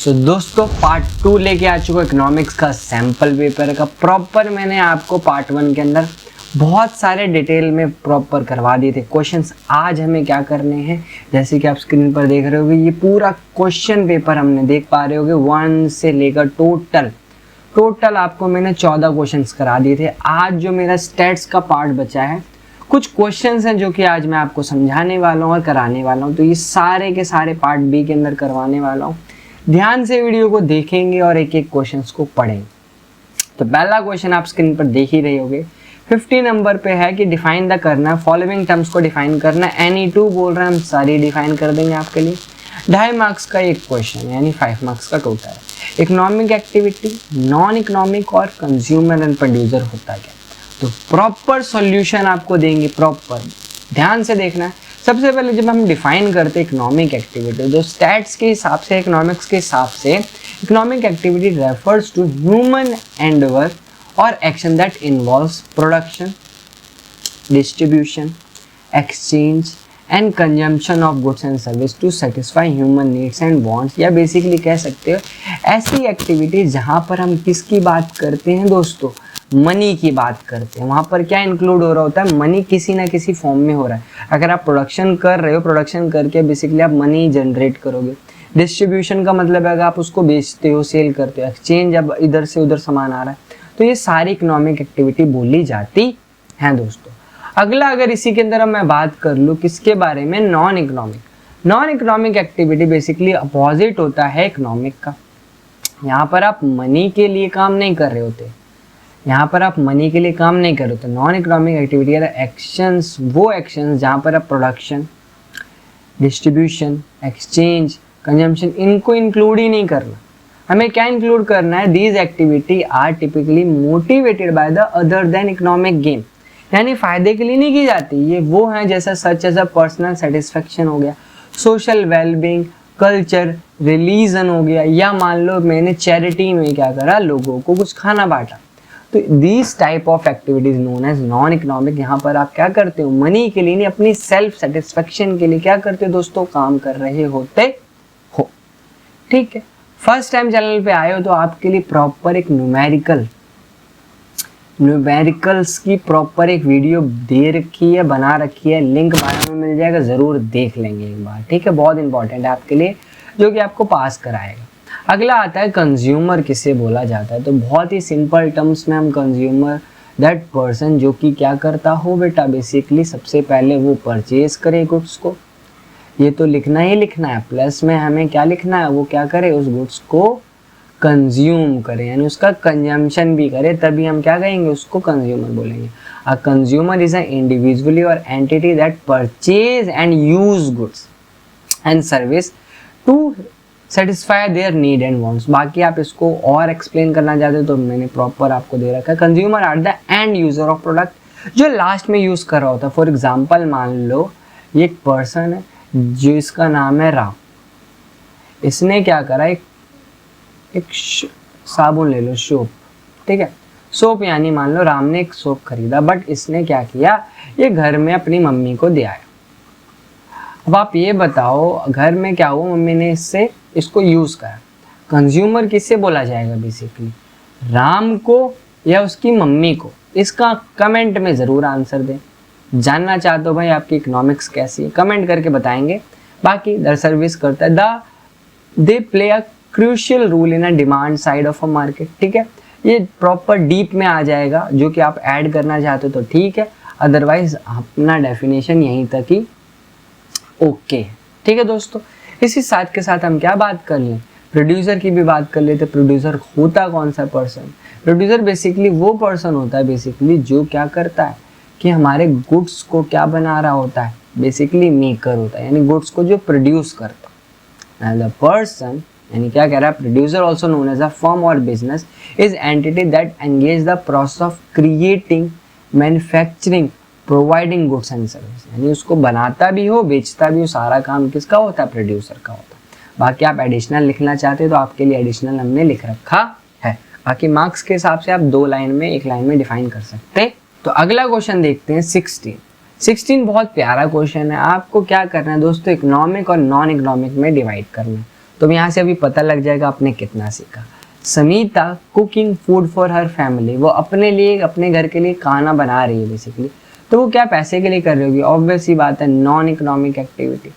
सो दोस्तों पार्ट 2 लेके आ चुका इकोनॉमिक्स का सैम्पल पेपर का प्रॉपर। मैंने आपको पार्ट 1 के अंदर बहुत सारे डिटेल में प्रॉपर करवा दिए थे क्वेश्चंस। आज हमें क्या करने हैं, जैसे कि आप स्क्रीन पर देख रहे होगे, ये पूरा क्वेश्चन पेपर हमने देख पा रहे होगे 1 से लेकर टोटल आपको मैंने 14 क्वेश्चंस करा दिए थे। आज जो मेरा स्टैट्स का पार्ट बचा है, कुछ क्वेश्चंस हैं जो कि आज मैं आपको समझाने वाला हूँ और कराने वाला हूँ। तो ये सारे के सारे पार्ट बी के अंदर करवाने वाला हूँ। ध्यान से वीडियो को देखेंगे और एक एक क्वेश्चंस को पढ़ेंगे। तो पहला क्वेश्चन आप स्क्रीन पर देख ही रहे होगे, 50 नंबर पे है कि डिफाइन द करना, फॉलोइंग टर्म्स को डिफाइन करना। एनी टू बोल रहे हैं, हम सारी डिफाइन कर देंगे आपके लिए। 2.5 मार्क्स का एक क्वेश्चन है, यानी 5 मार्क्स का टोटल है। इकोनॉमिक एक्टिविटी, नॉन इकोनॉमिक और कंज्यूमर एंड प्रोड्यूसर होता क्या। तो प्रॉपर सॉल्यूशन आपको देंगे, प्रॉपर ध्यान से देखना है। सबसे पहले जब हम डिफाइन करते हैं इकोनॉमिक एक्टिविटी, जो स्टैट्स के हिसाब से, इकोनॉमिक्स के हिसाब से, economic activity refers to human endeavour और action that involves production, distribution, exchange and consumption of goods and service to satisfy human needs and wants. या बेसिकली कह सकते हो ऐसी एक्टिविटी जहाँ पर हम किसकी बात करते हैं दोस्तों, मनी की बात करते हैं। वहाँ पर क्या इंक्लूड हो रहा होता है, मनी किसी ना किसी फॉर्म में हो रहा है। अगर आप प्रोडक्शन कर रहे हो, प्रोडक्शन करके बेसिकली आप मनी जनरेट करोगे। डिस्ट्रीब्यूशन का मतलब है अगर आप उसको बेचते हो, सेल करते हो। एक्सचेंज, अब इधर से उधर सामान आ रहा है, तो ये सारी इकोनॉमिक एक्टिविटी बोली जाती है दोस्तों। अगला, अगर इसी के अंदर मैं बात कर लूँ किसके बारे में, non economic activity basically opposite होता है इकोनॉमिक का। यहाँ पर आप मनी के लिए काम नहीं कर रहे होते, यहाँ पर आप मनी के लिए काम नहीं कर रहे होते। नॉन इकोनॉमिक एक्टिविटी एक्शंस, वो एक्शंस जहाँ पर आप प्रोडक्शन, डिस्ट्रीब्यूशन, एक्सचेंज, कंजम्पशन, इनको इंक्लूड ही नहीं करना। हमें क्या इंक्लूड करना है, these activity are typically motivated by the other than economic gain, यानी फायदे के लिए नहीं की जाती। ये वो हैं जैसा such as a personal satisfaction हो गया, सोशल वेलबींग, कल्चर, रिलीजन हो गया, या मान लो मैंने चैरिटी में क्या करा, लोगों को कुछ खाना बांटा। तो these type of activities known as non economic. यहाँ पर आप क्या करते हो, मनी के लिए नहीं, अपनी सेल्फ सेटिस्फेक्शन के लिए क्या करते हो दोस्तों, काम कर रहे होते हो। ठीक है, फर्स्ट टाइम चैनल पे आए हो तो आपके लिए प्रॉपर एक न्यूमेरिकल्स की प्रॉपर एक वीडियो दे रखी है, बना रखी है, लिंक बायो में मिल जाएगा, जरूर देख लेंगे एक बार। ठीक है, बहुत इंपॉर्टेंट है आपके लिए, जो कि आपको पास कराएगा। अगला आता है कंज्यूमर किसे बोला जाता है। तो बहुत ही सिंपल टर्म्स में हम कंज्यूमर, दैट पर्सन जो कि क्या करता हो बेटा, बेसिकली सबसे पहले वो परचेज करे गुड्स को। ये तो लिखना ही लिखना है, प्लस में हमें क्या लिखना है, वो क्या करे, उस गुड्स को कंज्यूम करे, यानी उसका कंजम्पशन भी करे, तभी हम क्या कहेंगे, उसको कंज्यूमर बोलेंगे। A consumer is a individually और entity that purchase and use goods and service to satisfy their need and wants. बाकी आप इसको और एक्सप्लेन करना चाहते हो तो मैंने प्रॉपर आपको दे रखा है। Consumer are the end user of product, जो लास्ट में यूज कर रहा होता है। फॉर एग्जांपल मान लो ये एक पर्सन है जिसका नाम है राम, इसने क्या करा, एक साबुन ले लो, सोप। ठीक है, सोप, यानी मान लो राम ने एक सोप खरीदा, बट इसने क्या किया, ये घर में अपनी मम्मी को दे आया। अब आप ये बताओ, घर में क्या हुआ, मम्मी ने इसको यूज करा। कंज्यूमर किससे बोला जाएगा, बेसिकली राम को या उसकी मम्मी को। इसका कमेंट में जरूर आंसर दें। जानना चाहते हो भाई आपकी इकोनॉमिक्स कैसी है, कमेंट करके बताएंगे। बाकी द सर्विस करता है, they play a crucial role in a demand side of a market. ठीक है, ये प्रॉपर डीप में आ जाएगा, जो कि आप ऐड करना चाहते हो तो ठीक है, अदरवाइज अपना डेफिनेशन यहीं तक ही ओके। ठीक है दोस्तों, इसी साथ के साथ हम क्या बात कर लें, प्रोड्यूसर की भी बात कर लेते। प्रोड्यूसर होता कौन सा पर्सन, प्रोड्यूसर बेसिकली वो पर्सन होता है बेसिकली जो क्या करता है कि हमारे गुड्स को क्या बना रहा होता है, बेसिकली मेकर होता है, यानी गुड्स को जो प्रोड्यूस करता है। द पर्सन, यानी क्या कह रहा है, producer also known as a firm और business is entity that engage the process of creating, manufacturing, providing goods and service, यानी उसको बनाता भी हो, बेचता भी हो, सारा काम किसका होता है, प्रोड्यूसर का होता है। बाकी आप एडिशनल लिखना चाहते हो तो आपके लिए एडिशनल हमने लिख रखा है। बाकी मार्क्स के हिसाब से आप 2 लाइन में, 1 लाइन में डिफाइन कर सकते। तो अगला क्वेश्चन देखते हैं 16 बहुत प्यारा क्वेश्चन है। आपको क्या करना है दोस्तों, इकोनॉमिक और नॉन इकोनॉमिक में डिवाइड करना है। तो यहाँ से अभी पता लग जाएगा आपने कितना सीखा। Samita cooking food for her family, वो अपने लिए अपने घर के लिए खाना बना रही है बेसिकली। तो वो क्या पैसे के लिए कर रही होगी? ऑब्वियस ही बात है, नॉन इकोनॉमिक एक्टिविटी।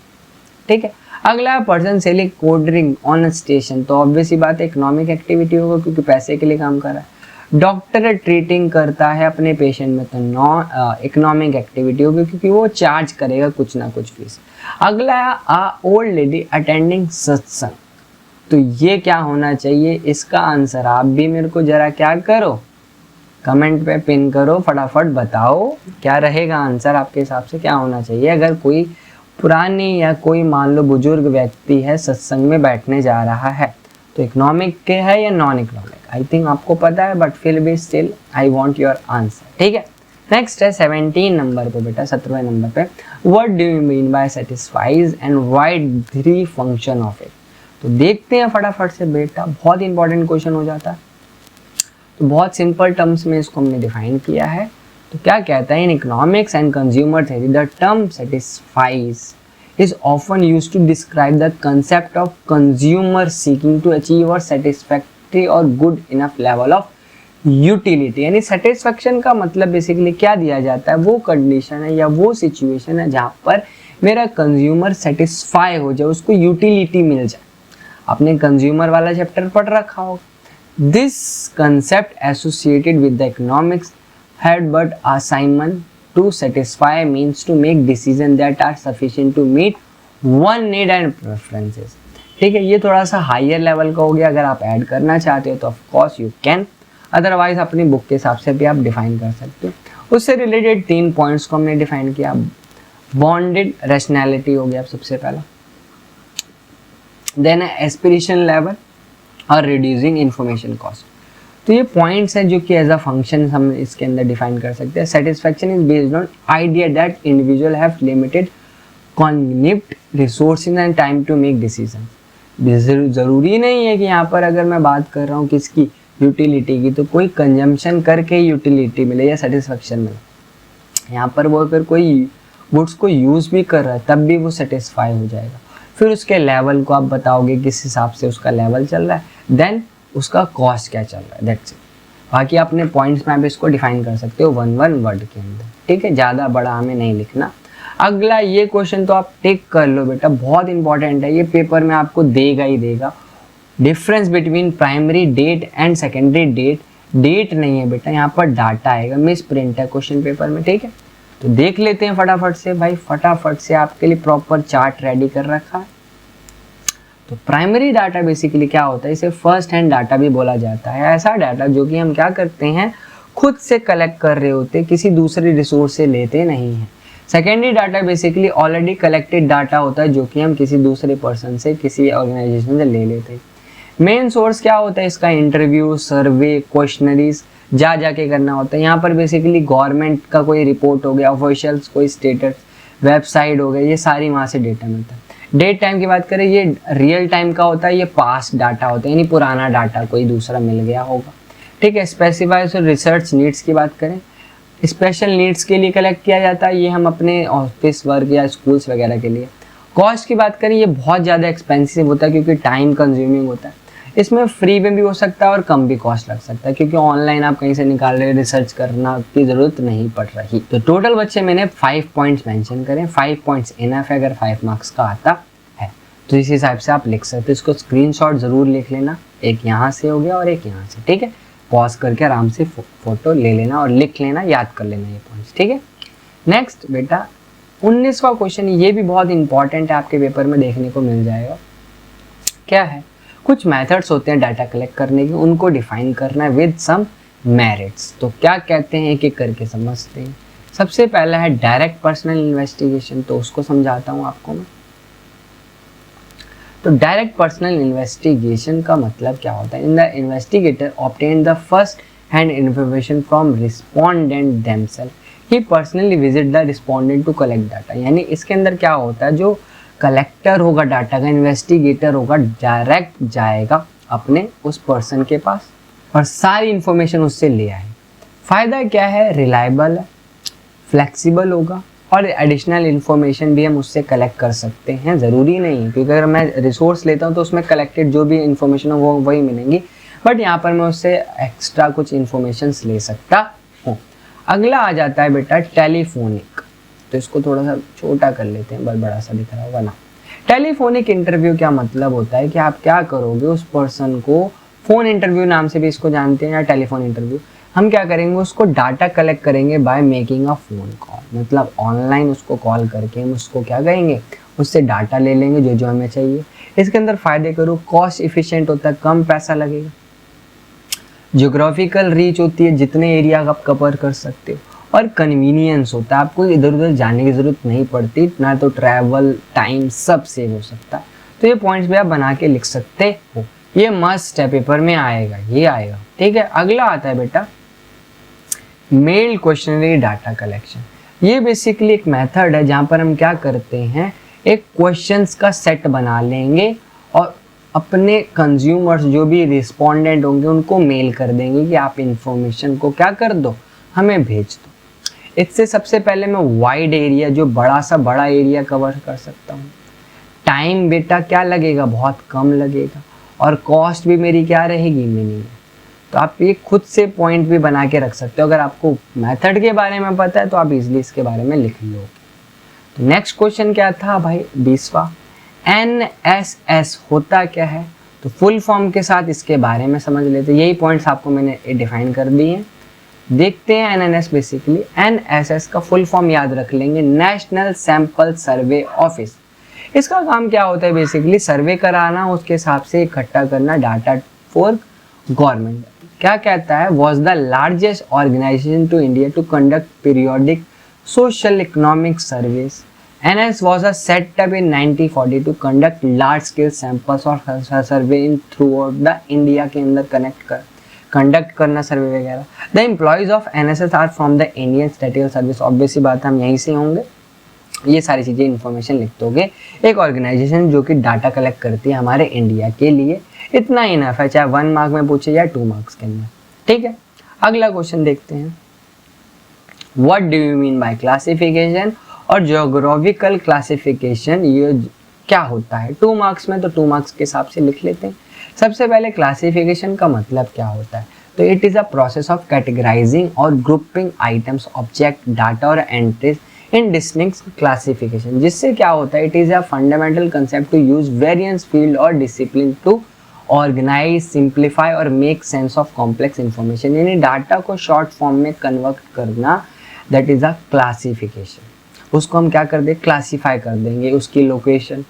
ठीक है। अगला person selling cold drink on station, तो ऑब्वियस ही बात है इकोनॉमिक एक्टिविटी होगा क्योंकि पैसे के लिए काम कर रहा है। डॉक्टर ट्रीटिंग करता है अपने पेशेंट में, तो नॉन इकोनॉमिक एक्टिविटी होगी क्योंकि वो चार्ज करेगा कुछ ना कुछ फीस। अगला है ओल्ड लेडी अटेंडिंग सत्संग, तो ये क्या होना चाहिए? इसका आंसर आप भी मेरे को जरा क्या करो, कमेंट पे पिन करो, फटाफट बताओ क्या रहेगा आंसर आपके हिसाब से, क्या होना चाहिए अगर कोई पुरानी या कोई मान लो बुजुर्ग व्यक्ति है सत्संग में बैठने जा रहा है, तो इकोनॉमिक के है या नॉन इकोनॉमिक? आई थिंक आपको पता है, बट फिर भी still I want your answer. ठीक है। नेक्स्ट है 17 नंबर पे बेटा, 17वें नंबर पे, what do you mean by satisfies and why 3 function of it. तो देखते हैं फटाफट से बेटा, बहुत इंपॉर्टेंट क्वेश्चन हो जाता है। तो बहुत सिंपल टर्म्स में इसको हमने डिफाइन किया है। तो क्या कहता है? In economics and consumer theory the term satisfies is often used to describe the concept of consumer seeking to achieve a satisfactory or good enough level of utility। यानी satisfaction का मतलब बेसिकली क्या दिया जाता है? वो कंडीशन है या वो सिचुएशन है जहाँ पर मेरा कंज्यूमर सेटिस्फाई हो जाए, उसको यूटिलिटी मिल जाए। आपने कंज्यूमर वाला चैप्टर पढ़ रखा होगा। This concept associated with the economics Herbert A. Simon to satisfy means to make decisions that are sufficient to meet one need and preferences। ठीक है, ये थोड़ा सा हायर लेवल का हो गया। अगर आप ऐड करना चाहते हो तो of course you can, otherwise अपनी बुक के हिसाब से भी आप डिफाइन कर सकते हो। उससे रिलेटेड 3 पॉइंट्स को हमने डिफाइन किया। बॉन्डेड रैशनैलिटी हो गया सबसे पहला, देन एस्पिरेशन लेवल और रिड्यूसिंग इंफॉर्मेशन कॉस्ट। तो ये पॉइंट्स हैं जो कि एज अ फंक्शन हम इसके अंदर डिफाइन कर सकते हैं। Satisfaction is based on idea that individual have limited cognitive resources and time to make decision. ज़रूरी नहीं है कि यहाँ पर अगर मैं बात कर रहा हूँ किसकी, यूटिलिटी की, तो कोई कंजम्पशन करके यूटिलिटी मिले या सेटिस्फैक्शन मिले। यहाँ पर वो अगर कोई गुड्स को यूज़ भी कर रहा है तब भी वो सेटिस्फाई हो जाएगा। फिर उसके लेवल को आप बताओगे किस हिसाब से उसका लेवल चल रहा है, देन उसका कॉस्ट क्या चल रहा है, दैट्स इट। बाकी अपने पॉइंट्स में आप इसको डिफाइन कर सकते हो 1 वर्ड के अंदर। ठीक है, ज़्यादा बड़ा हमें नहीं लिखना। अगला ये क्वेश्चन तो आप टिक कर लो बेटा, बहुत इंपॉर्टेंट है, ये पेपर में आपको देगा ही देगा। Difference between primary date and secondary date. Date नहीं है बेटा, यहाँ पर डाटा आएगा, मिस प्रिंट है क्वेश्चन पेपर में। ठीक है, तो देख लेते हैं फटाफट से भाई, फटाफट से आपके लिए प्रॉपर चार्ट रेडी कर रखा है। तो प्राइमरी डाटा बेसिकली क्या होता है, इसे फर्स्ट हैंड डाटा भी बोला जाता है। ऐसा डाटा जो कि हम क्या करते हैं, खुद से कलेक्ट कर रहे होते, किसी दूसरे रिसोर्स से लेते नहीं हैं। Secondary data basically already collected data होता है जो कि हम किसी दूसरे पर्सन से, किसी ऑर्गेनाइजेशन से ले लेते हैं। मेन सोर्स क्या होता है इसका, इंटरव्यू, सर्वे, क्वेश्चनरीज जा के करना होता है। यहाँ पर बेसिकली गवर्नमेंट का कोई रिपोर्ट हो गया, ऑफिशियल्स कोई स्टेटस, वेबसाइट हो गया, ये सारी वहाँ से डेटा मिलता है। डेट टाइम की बात करें, ये रियल टाइम का होता है, ये पास्ट डाटा होता है, यानी पुराना डाटा कोई दूसरा मिल गया होगा। ठीक है, स्पेसिफाइड रिसर्च नीड्स की बात करें, स्पेशल नीड्स के लिए कलेक्ट किया जाता है, ये हम अपने ऑफिस वर्क या स्कूल्स वगैरह के लिए। कॉस्ट की बात करें, ये बहुत ज़्यादा एक्सपेंसिव होता है क्योंकि टाइम कंज्यूमिंग होता है। इसमें फ्री में भी हो सकता है और कम भी कॉस्ट लग सकता है क्योंकि ऑनलाइन आप कहीं से निकाल रहे, रिसर्च करना की ज़रूरत नहीं पड़ रही। तो टोटल बच्चे मैंने 5 पॉइंट्स मेंशन करें, 5 पॉइंट्स इनफ है अगर 5 मार्क्स का आता है तो इस हिसाब से आप लिख सकते हो। इसको स्क्रीनशॉट ज़रूर लिख लेना, एक यहाँ से हो गया और एक यहाँ से। ठीक है, पॉज करके आराम से फोटो ले लेना और लिख लेना, याद कर लेना ये पॉइंट्स। ठीक है, नेक्स्ट बेटा 19वां क्वेश्चन, ये भी बहुत इंपॉर्टेंट है, आपके पेपर में देखने को मिल जाएगा। क्या है, कुछ मेथड्स होते हैं डाटा कलेक्ट करने के, उनको डिफाइन करना है विद सम मेरिट्स। तो क्या कहते हैं, एक एक करके समझते हैं। सबसे पहला है डायरेक्ट पर्सनल इन्वेस्टिगेशन, तो उसको समझाता हूँ आपको मैं। तो डायरेक्ट पर्सनल इन्वेस्टिगेशन का मतलब क्या होता है, in the investigator obtain the first hand information from respondent themself, he personally visit the respondent to collect data. यानी इसके अंदर क्या होता है, जो कलेक्टर होगा डाटा का, इन्वेस्टिगेटर होगा, डायरेक्ट जाएगा अपने उस पर्सन के पास और सारी इंफॉर्मेशन उससे ले आए। फ़ायदा क्या है, रिलायबल है, फ्लेक्सिबल होगा और एडिशनल इन्फॉर्मेशन भी हम उससे कलेक्ट कर सकते हैं, ज़रूरी नहीं है, क्योंकि अगर मैं रिसोर्स लेता हूँ तो उसमें कलेक्टेड जो भी इन्फॉर्मेशन हो वो वही मिलेंगी, बट यहाँ पर मैं उससे एक्स्ट्रा कुछ इन्फॉर्मेशंस ले सकता हूँ। अगला आ जाता है बेटा टेलीफोनिक, तो इसको थोड़ा सा छोटा कर लेते हैं, बड़ा सा दिख रहा होगा ना। टेलीफोनिक इंटरव्यू क्या मतलब होता है कि आप क्या करोगे, उस पर्सन को, फ़ोन इंटरव्यू नाम से भी इसको जानते हैं या टेलीफोन इंटरव्यू, हम क्या करेंगे, उसको डाटा कलेक्ट करेंगे by making a phone call, मतलब ऑनलाइन उसको कॉल करके हम उसको क्या करेंगे, उससे डाटा ले लेंगे जो जो हमें चाहिए। इसके अंदर फ़ायदे करूँ, कॉस्ट इफिशिएंट होता है, कम पैसा लगेगा, ज्योग्राफिकल रीच होती है, जितने एरिया आप कवर कर सकते हो, और कन्वीनियंस होता है, आपको इधर उधर जाने की ज़रूरत नहीं पड़ती, ना तो ट्रैवल टाइम सब सेव हो सकता है। तो ये पॉइंट्स भी आप बना के लिख सकते हो, ये मस्ट है, पेपर में आएगा, ये आएगा, ठीक है। अगला आता है बेटा मेल क्वेश्चनरी डाटा कलेक्शन। ये बेसिकली एक मेथड है जहाँ पर हम क्या करते हैं, एक क्वेश्चंस का सेट बना लेंगे और अपने कंज्यूमर्स जो भी रिस्पोंडेंट होंगे उनको मेल कर देंगे कि आप इंफॉर्मेशन को क्या कर दो, हमें भेज दो। इससे सबसे पहले मैं वाइड एरिया, जो बड़ा एरिया कवर कर सकता हूँ। टाइम बेटा क्या लगेगा, बहुत कम लगेगा, और कॉस्ट भी मेरी क्या रहेगी, मिनिमम। तो आप ये खुद से पॉइंट भी बना के रख सकते हो, अगर आपको मेथड के बारे में पता है तो आप इजीली इसके बारे में लिख लो। तो नेक्स्ट क्वेश्चन क्या था भाई, 20वां, NSS होता क्या है, तो फुल फॉर्म के साथ इसके बारे में समझ लेते हैं। यही पॉइंट्स आपको मैंने डिफाइन कर दिए हैं। देखते हैं NNS बेसिकली, NSS का फुल फॉर्म याद रख लेंगे, नेशनल सैंपल सर्वे ऑफिस। इसका काम क्या होता है, बेसिकली सर्वे कराना, उसके हिसाब से इकट्ठा करना डाटा फॉर गवर्नमेंट। क्या कहता है, was the largest organisation to India to conduct periodic social economic surveys. NS was a set up in 1940 to conduct large scale samples और survey in throughout the India के अंदर conduct करना survey वगैरह। The employees of NSS are from the Indian statistical service. Obviously बात है, हम यहीं से होंगे। ये सारी चीज़ें इन्फॉर्मेशन लिख दोगे, एक ऑर्गेनाइजेशन जो कि डाटा कलेक्ट करती है हमारे इंडिया के लिए, इतना ही इनफ है, चाहे 1 मार्क में पूछे या 2 मार्क्स के अंदर, ठीक है। अगला क्वेश्चन देखते हैं, what do you mean by classification और ज्योग्राफिकल क्लासिफिकेशन, ये क्या होता है। 2 मार्क्स में तो 2 मार्क्स के हिसाब से लिख लेते हैं। सबसे पहले क्लासिफिकेशन का मतलब क्या होता है, तो it is a process of categorising और ग्रुपिंग आइटम्स, ऑब्जेक्ट, डाटा और एंट्रीज इन डिस्टिंक्ट क्लासिफिकेशन। जिससे क्या होता है, it is a fundamental concept to use various field और डिसिप्लिन टू ऑर्गेनाइज, सिंप्लीफाई और make sense of complex information. यानी data को शॉर्ट फॉर्म में कन्वर्ट करना, दैट इज़ अ क्लासिफिकेशन। उसको हम क्या कर दें, क्लासीफाई कर देंगे, उसकी लोकेशन,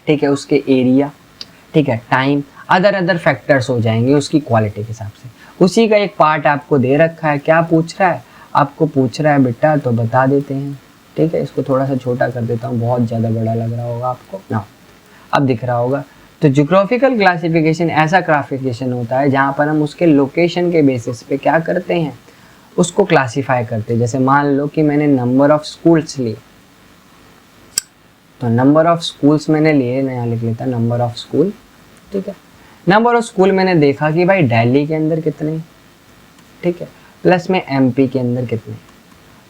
ठीक है, उसके एरिया, ठीक है, टाइम, अदर फैक्टर्स हो जाएंगे उसकी क्वालिटी के हिसाब से। उसी का एक पार्ट आपको दे रखा है, क्या पूछ रहा है, आपको पूछ रहा है बेटा, तो बता देते हैं, ठीक है। इसको थोड़ा सा छोटा कर देता हूँ, बहुत ज़्यादा बड़ा लग रहा होगा आपको ना, अब दिख रहा होगा। तो ज्योग्राफिकल क्लासिफिकेशन ऐसा क्लासिफिकेशन होता है जहाँ पर हम उसके लोकेशन के बेसिस पे क्या करते हैं, उसको क्लासीफाई करते हैं। जैसे मान लो कि मैंने नंबर ऑफ स्कूल्स लिए, तो नंबर ऑफ स्कूल्स मैंने लिए, यहाँ लिख लेता नंबर ऑफ स्कूल, ठीक है। नंबर ऑफ स्कूल मैंने देखा कि भाई दिल्ली के अंदर कितने, ठीक है, प्लस में MP के अंदर कितने।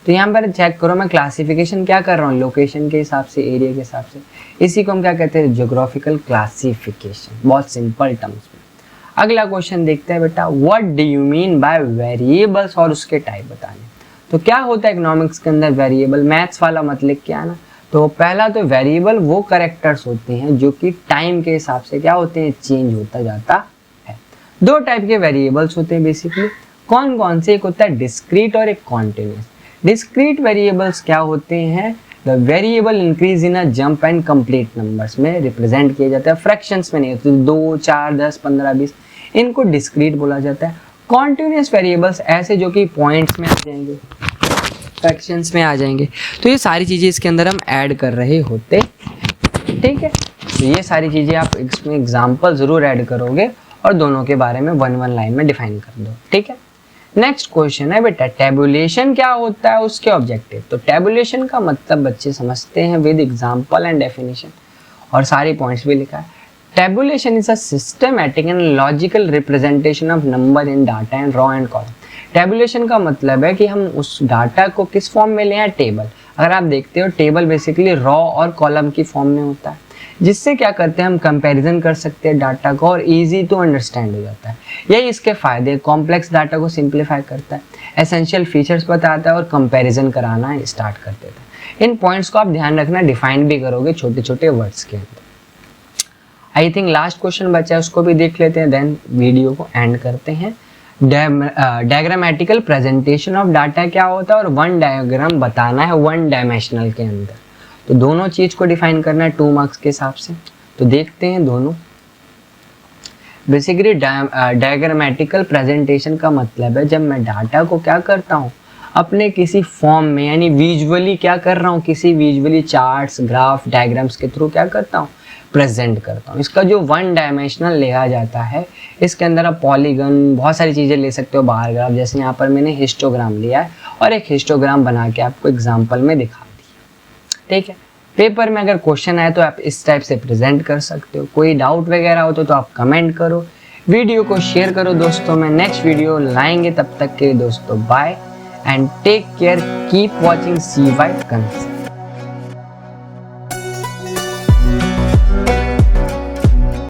तो यहाँ पर चेक करो, मैं क्लासिफिकेशन क्या कर रहा हूँ, लोकेशन के हिसाब से, एरिया के हिसाब से। इसी को हम क्या कहते हैं, ज्योग्राफिकल क्लासिफिकेशन, बहुत सिंपल टर्म्स में। अगला क्वेश्चन देखते हैं बेटा, what do you mean by variables और उसके टाइप बताने। तो क्या होता है इकोनॉमिक्स के अंदर वेरिएबल, मैथ्स वाला मत लिख के आना। तो पहला तो वेरिएबल वो कैरेक्टर्स होते हैं जो कि टाइम के हिसाब से क्या होते हैं, चेंज होता जाता है। 2 टाइप के वेरिएबल्स होते हैं बेसिकली, कौन कौन से, एक होता है डिस्क्रीट और एक कॉन्टिन्यूस। डिस्क्रीट वेरिएबल्स क्या होते हैं, the variable increase in a jump and complete numbers में रिप्रेजेंट किया जाता है, फ्रैक्शंस में नहीं होते, 2, 4, 10, 15, 20, इनको डिस्क्रीट बोला जाता है। कॉन्टिन्यूस वेरिएबल्स ऐसे जो कि पॉइंट्स में आ जाएंगे, फ्रैक्शंस में आ जाएंगे। तो ये सारी चीज़ें इसके अंदर हम ऐड कर रहे होते, ठीक है। तो ये सारी चीज़ें आप इसमें एग्जाम्पल ज़रूर ऐड करोगे और दोनों के बारे में 1 लाइन में डिफाइन कर दो, ठीक है। नेक्स्ट क्वेश्चन है बेटा, टेबुलेशन क्या होता है, उसके ऑब्जेक्टिव। तो टेबुलेशन का मतलब बच्चे समझते हैं विद एग्जाम्पल एंड डेफिनेशन, और सारे पॉइंट्स भी लिखा है। Tabulation is a systematic and logical representation of number in data and raw and column. Tabulation का मतलब है कि हम उस डाटा को किस फॉर्म में ले आए, टेबल। अगर आप देखते हो टेबल बेसिकली रॉ और कॉलम की फॉर्म में होता है, जिससे क्या करते हैं हम कंपैरिजन कर सकते हैं डाटा को और इजी टू अंडरस्टैंड हो जाता है। यही इसके फायदे, कॉम्प्लेक्स डाटा को सिंप्लीफाई करता है, एसेंशियल फीचर्स बताता है और कंपैरिजन कराना स्टार्ट कर देता है। इन पॉइंट्स को आप ध्यान रखना, डिफाइन भी करोगे छोटे छोटे वर्ड्स के अंदर। आई थिंक लास्ट क्वेश्चन बचा है, उसको भी देख लेते हैं, देन वीडियो को एंड करते हैं। डायग्रामेटिकल प्रेजेंटेशन ऑफ डाटा क्या होता है और वन डायग्राम बताना है वन डायमेंशनल के अंदर। तो दोनों चीज को डिफाइन करना है 2 मार्क्स के हिसाब से। तो देखते हैं दोनों। बेसिकली डायग्रामेटिकल प्रेजेंटेशन का मतलब है जब मैं डाटा को क्या करता हूँ अपने किसी फॉर्म में, यानी विजुअली क्या कर रहा हूँ, किसी विजुअली चार्ट्स, ग्राफ, डायग्राम्स के थ्रू क्या करता हूँ, प्रेजेंट करता हूँ। इसका जो वन डायमेंशनल लिया जाता है, इसके अंदर आप पॉलीगन, बहुत सारी चीज़ें ले सकते हो, बार ग्राफ, जैसे यहाँ पर मैंने हिस्टोग्राम लिया है और एक हिस्टोग्राम बना के आपको एग्जाम्पल में दिखा दिया। ठीक है, पेपर में अगर क्वेश्चन आए तो आप इस टाइप से प्रेजेंट कर सकते हो। कोई डाउट वगैरह हो तो आप कमेंट करो, वीडियो को शेयर करो दोस्तों। मैं नेक्स्ट वीडियो लाएंगे, तब तक के लिए दोस्तों bye and take care, keep watching CY concept.